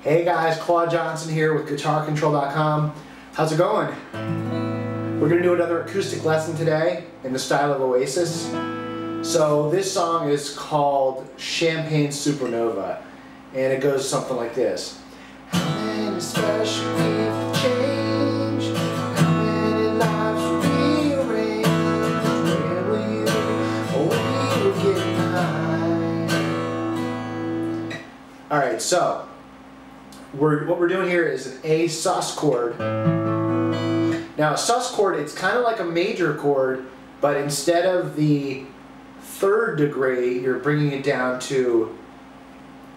Hey guys, Claude Johnson here with guitarcontrol.com. How's it going? We're going to do another acoustic lesson today in the style of Oasis. So this song is called Champagne Supernova, and it goes something like this. How many special people change? How many lives will rearrange? Where will you get high? Alright, so what we're doing here is an A sus chord. Now a sus chord, it's kind of like a major chord, but instead of the third degree, you're bringing it down to,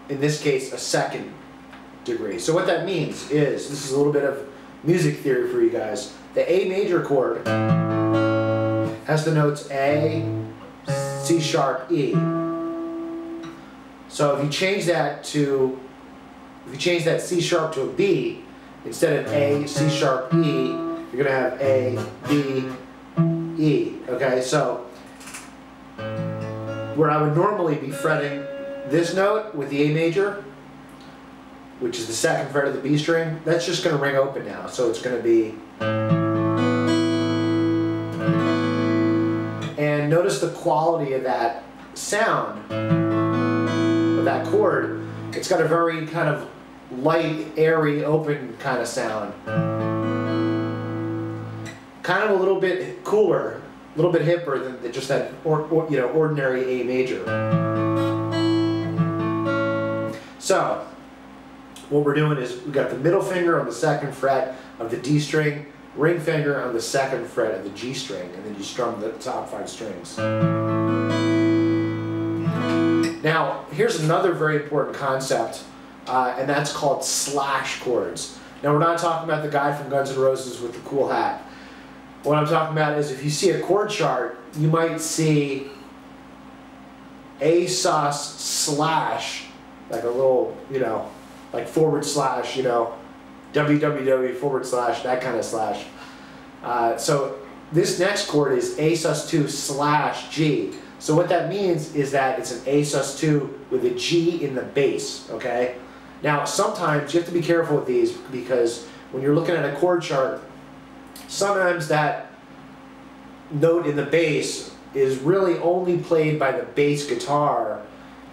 in this case, a second degree. So what that means is, this is a little bit of music theory for you guys. The A major chord has the notes A, C sharp, E. So if you change that C sharp to a B, instead of A, C sharp, E, you're going to have A, B, E. Okay, so where I would normally be fretting this note with the A major, which is the second fret of the B string, that's just going to ring open now. So it's going to be... And notice the quality of that sound, of that chord. It's got a very kind of light, airy, open kind of sound. Kind of a little bit cooler, a little bit hipper than just that ordinary A major. So what we're doing is we've got the middle finger on the second fret of the D string, ring finger on the second fret of the G string, and then you strum the top 5 strings. Now, here's another very important concept, and that's called slash chords. Now, we're not talking about the guy from Guns N' Roses with the cool hat. What I'm talking about is if you see a chord chart, you might see A sus slash, like a little, like forward slash, www forward slash, that kind of slash. So this next chord is A sus2 slash G. So what that means is that it's an A sus2 with a G in the bass, okay? Now sometimes you have to be careful with these because when you're looking at a chord chart, sometimes that note in the bass is really only played by the bass guitar,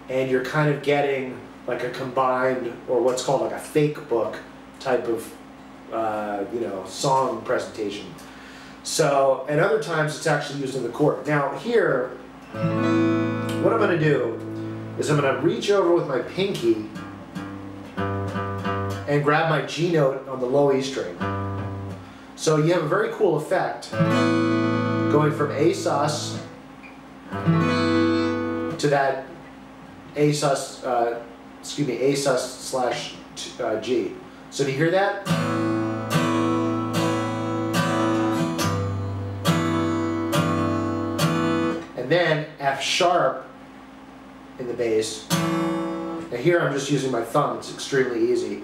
and you're kind of getting like a combined, or what's called like a fake book type of song presentation. So, and other times it's actually used in the chord. Now here, what I'm going to do is I'm going to reach over with my pinky and grab my G note on the low E string. So you have a very cool effect going from A sus to that A sus, A sus slash G. So do you hear that? And then F sharp in the bass. Now here I'm just using my thumb, it's extremely easy.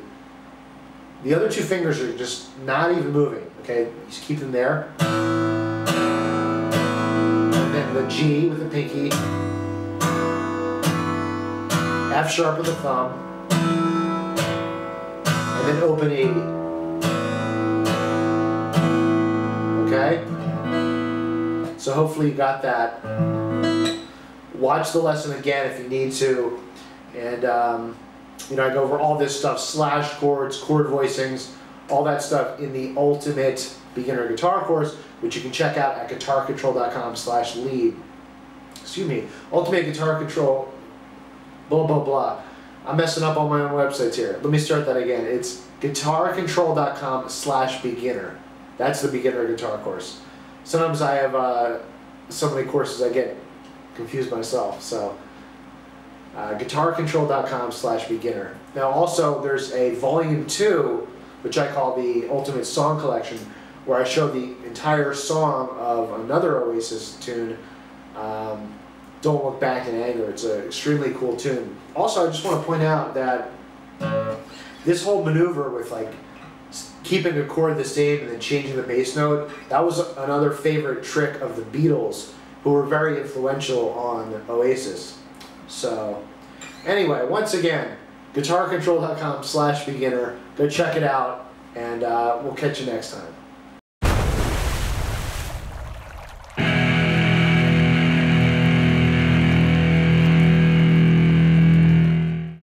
The other 2 fingers are just not even moving, okay? Just keep them there. And then the G with the pinky, F sharp with the thumb, and then open E. Okay? So hopefully you got that. Watch the lesson again if you need to. And I go over all this stuff, slash chords, chord voicings, all that stuff in the Ultimate Beginner Guitar course, which you can check out at guitarcontrol.com/lead. Excuse me, Ultimate Guitar Control, blah, blah, blah. I'm messing up on my own websites here. Let me start that again. It's guitarcontrol.com/beginner. That's the beginner guitar course. Sometimes I have so many courses I get confused myself. So guitarcontrol.com/beginner. Now also there's a volume 2, which I call the Ultimate Song Collection, where I show the entire song of another Oasis tune, Don't Look Back in Anger. It's an extremely cool tune. Also, I just want to point out that this whole maneuver with like keeping a chord the same and then changing the bass note, that was another favorite trick of the Beatles, who were very influential on Oasis. So, anyway, once again, guitarcontrol.com/beginner. Go check it out, and we'll catch you next time.